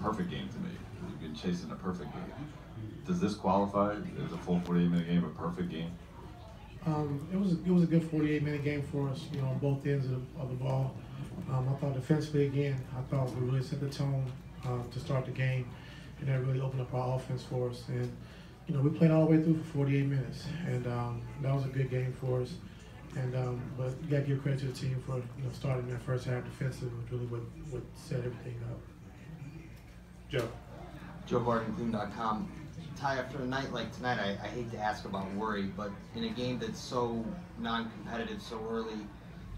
perfect game to me. You've been chasing a perfect game. Does this qualify as a full 48-minute game, a perfect game? It was a good 48-minute game for us, on both ends of the ball. I thought defensively again, I thought we really set the tone to start the game, and that really opened up our offense for us. And we played all the way through for 48 minutes, and that was a good game for us. And but you got to give credit to the team for starting that first half defensive, was really what set everything up. Joe. Joe Barton, Cleveland.com. Ty, after a night like tonight, I hate to ask about worry, but in a game that's so non-competitive so early,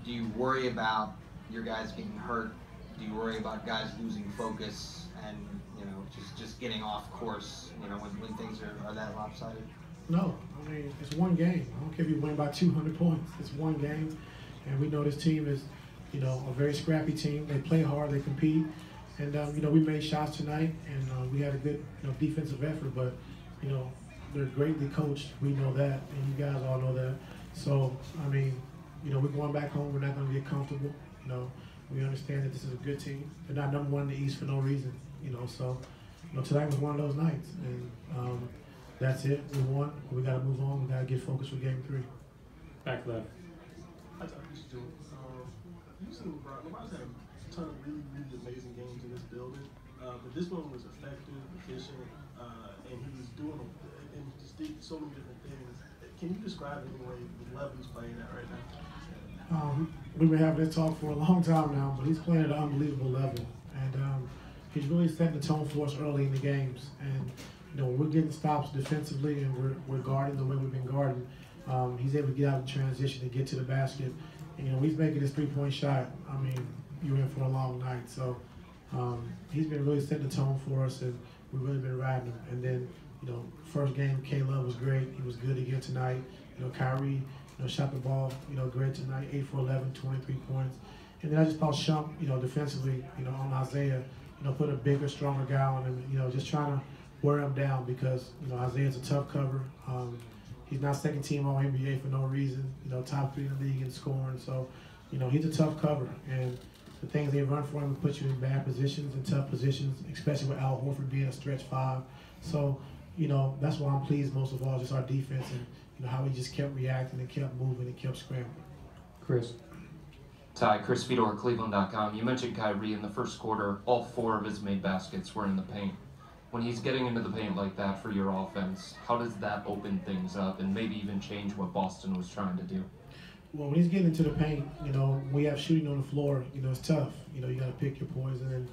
do you worry about your guys getting hurt? Do you worry about guys losing focus and just getting off course? When things are that lopsided. No, I mean it's one game. I don't care if you win by 200 points. It's one game, and we know this team is, a very scrappy team. They play hard, they compete, and we made shots tonight, and we had a good defensive effort. But they're greatly coached. We know that, and you guys all know that. So I mean, we're going back home. We're not going to get comfortable. We understand that this is a good team. They're not number one in the East for no reason. So tonight was one of those nights, and that's it. We won. We got to move on. We got to get focused for Game 3. Back left. Hi, Ty. This is Joe. You've seen LeBron's had a ton of really, really amazing games in this building, but this one was effective, efficient, and he was doing and just did so many different things. Can you describe anyway the level he's playing at right now? We've been having this talk for a long time now, but he's playing at an unbelievable level, and he's really setting the tone for us early in the games. And we're getting stops defensively, and we're guarding the way we've been guarding. He's able to get out in transition and get to the basket. And, he's making his three-point shot. I mean, you're in for a long night. So he's been really setting the tone for us, and we've really been riding him. And then, first game, K-Love was great. He was good again tonight. Kyrie, shot the ball, great tonight, 8 for 11, 23 points. And then I just thought Shump, defensively, on Isaiah, put a bigger, stronger guy on him, just trying to wear him down because, Isaiah's a tough cover. He's not second team all NBA for no reason, top 3 in the league in scoring. So, he's a tough cover. And the things they run for him put you in bad positions and tough positions, especially with Al Horford being a stretch 5. So, that's why I'm pleased most of all, just our defense and, how he just kept reacting and kept moving and kept scrambling. Chris. Ty, Chris Fedor, Cleveland.com. You mentioned Kyrie in the first quarter. All 4 of his made baskets were in the paint. When he's getting into the paint like that for your offense, how does that open things up and maybe even change what Boston was trying to do? Well, when he's getting into the paint, we have shooting on the floor, it's tough. You got to pick your poison.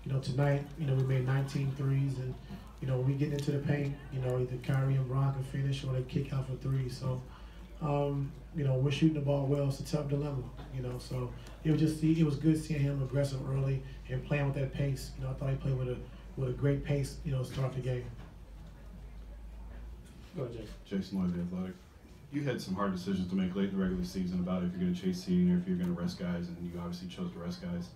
And, tonight, we made 19 threes. And, when we get into the paint, either Kyrie and Bron can finish or they kick out for 3. So, we're shooting the ball well. It's a tough dilemma, So it was good seeing him aggressive early and playing with that pace. I thought he played with a great pace, to start the game. Go ahead, Jay. Jason Loy, The Athletic. You had some hard decisions to make late in the regular season about if you're going to chase seeding or if you're going to rest guys, and you obviously chose to rest guys.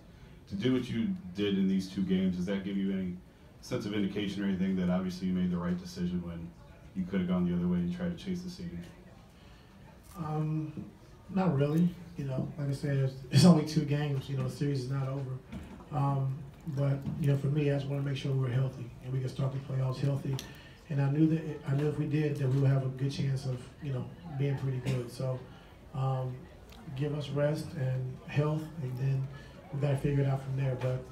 To do what you did in these 2 games, does that give you any sense of indication or anything that obviously you made the right decision when you could have gone the other way and tried to chase the seeding? Not really. Like I said, it's only 2 games. The series is not over. But for me, I just want to make sure we're healthy and we can start the playoffs healthy. And I knew if we did, that we would have a good chance of being pretty good. So give us rest and health, and then we got to figure it out from there. But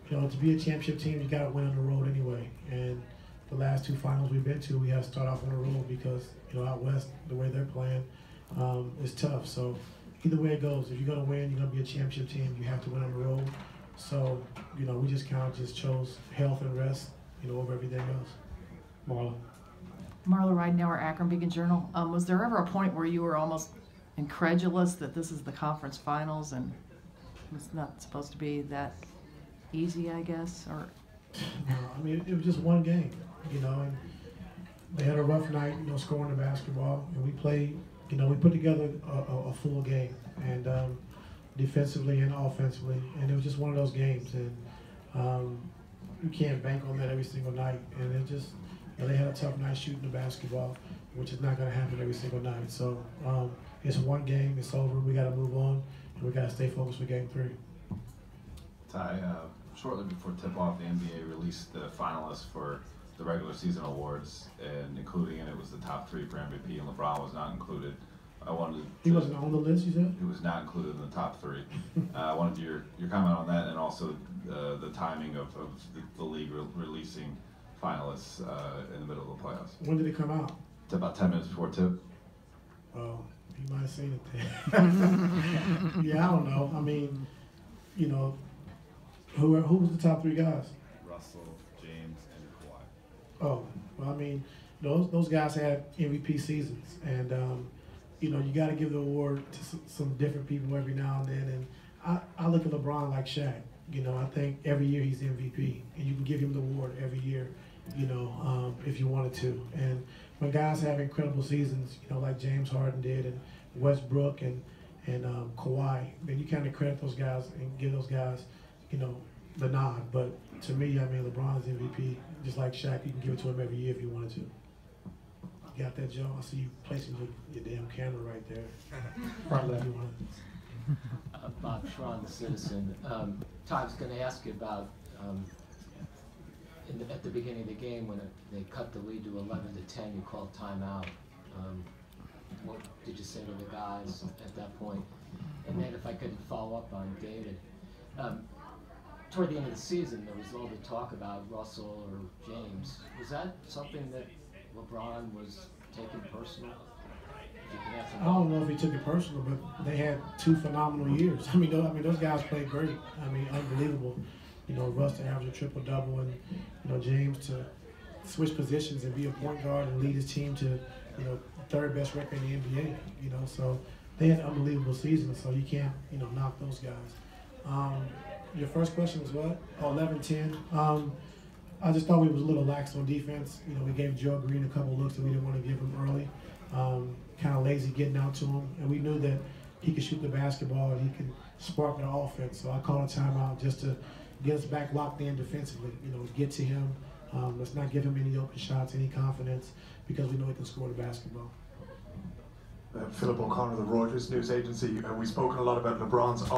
to be a championship team, you got to win on the road anyway. And the last 2 finals we've been to, we have to start off on the road because out west, the way they're playing is tough. So either way it goes, if you're going to win, you're going to be a championship team. You have to win on the road. So, we just kind of just chose health and rest, over everything else. Marla. Marla Ridenour, Akron Beacon Journal. Was there ever a point where you were almost incredulous that this is the conference finals and it's not supposed to be that easy, I guess? Or no, I mean, it was just one game, and they had a rough night, scoring the basketball, and we played, we put together a full game, and defensively and offensively, and it was just one of those games, and you can't bank on that every single night, and it just, they had a tough night shooting the basketball, which is not going to happen every single night. So it's one game, it's over, we got to move on, and we got to stay focused for Game 3. Ty, shortly before tip-off, the NBA released the finalists for the regular season awards, and including in it was the top 3 for MVP, and LeBron was not included. I wanted He wasn't on the list, you said? He was not included in the top 3. I wanted your comment on that, and also the timing of the league releasing finalists in the middle of the playoffs. When did it come out? It's about 10 minutes before tip. Oh, you might have seen it then. Yeah, I don't know. I mean, you know, who was the top 3 guys? Russell, James, and Kawhi. Oh, well, I mean, those guys had MVP seasons, and you know, you got to give the award to some different people every now and then. And I look at LeBron like Shaq. You know, I think every year he's MVP, and you can give him the award every year, you know, if you wanted to. And when guys have incredible seasons, you know, like James Harden did, and Westbrook and Kawhi, then you kind of credit those guys and give those guys, you know, the nod. But to me, I mean, LeBron's MVP, just like Shaq. You can give it to him every year if you wanted to. You got that, Joe? I see you placing your damn camera right there. Right left. Bob Schron, the Citizen. Tom's going to ask you about at the beginning of the game when they cut the lead to 11-10. You called timeout. What did you say to the guys at that point? And then, if I could follow up on David, toward the end of the season, there was all the talk about Russell or James. Was that something that LeBron was taking personal? I don't know if he took it personal, but they had 2 phenomenal years. I mean, those guys played great. I mean, unbelievable. You know, Russ to average a triple-double, and you know, James to switch positions and be a point guard and lead his team to, you know, 3rd best record in the NBA. You know, so they had unbelievable seasons. So you can't, you know, knock those guys. Your first question was what? Oh, 11-10. I just thought we was a little lax on defense. You know, we gave Joe Green a couple looks that we didn't want to give him early. Kind of lazy getting out to him, and we knew that he could shoot the basketball and he could spark the offense. So I called a timeout just to get us back locked in defensively. You know, get to him. Let's not give him any open shots, any confidence, because we know he can score the basketball. Philip O'Connor, the Reuters news agency. We've spoken a lot about LeBron's offense.